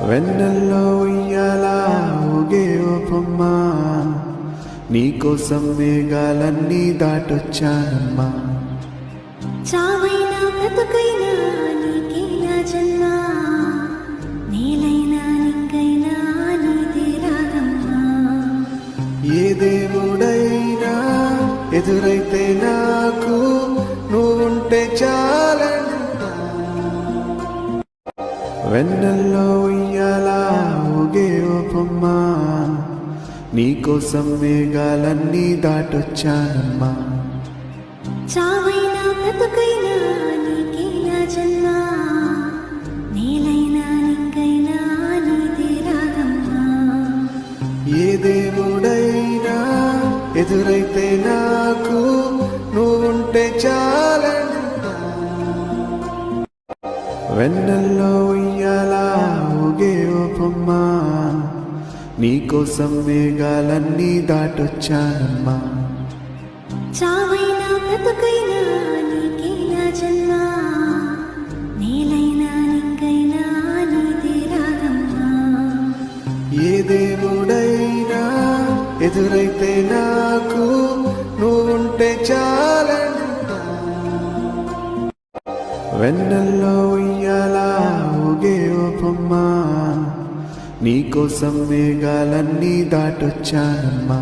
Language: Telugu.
వెన్నెల్లో ఉయ్యాల ఊగే ఓ బొమ్మ, నీకోసం మేఘాలన్నీ దాటొచ్చానమ్మా. చావైనా బ్రతుకైనా నీకే నా జన్మ, నేలైనా నింగైనా నీదే రాగమ్మా. ఏ దేవుడైనా ఎదురైతే నాకు నువ్వుంటే చాలంట. వెన్నెల్లో ఉయ్యాల ఊగే ఓ బొమ్మ, నీకోసం మేఘాలన్నీ దాటొచ్చానమ్మా. చావైనా బ్రతుకైనా నీకే నా జన్మ, నేలైనా నింగైనా నీదే రాగమ్మా. ఏ దేవుడైనా ఎదురైతే నాకు నువ్వుంటే చాలంట. వెన్నెల్లో ఉయ్యాల ఊగే ఓ బొమ్మ, నీకోసం మేఘాలన్నీ దాటొచ్చానమ్మా. చావైనా బ్రతుకైనా నీకే నా జన్మ, నేలైనా నింగైనా నీదే రాగమ్మా. ఏ దేవుడైనా ఎదురైతే నాకు నువ్వుంటే చాలంట. వెన్నెల్లో ఉయ్యాల ఊగే ఓ బొమ్మ, నీకోసం మేఘాలన్నీ దాటొచ్చానమ్మా.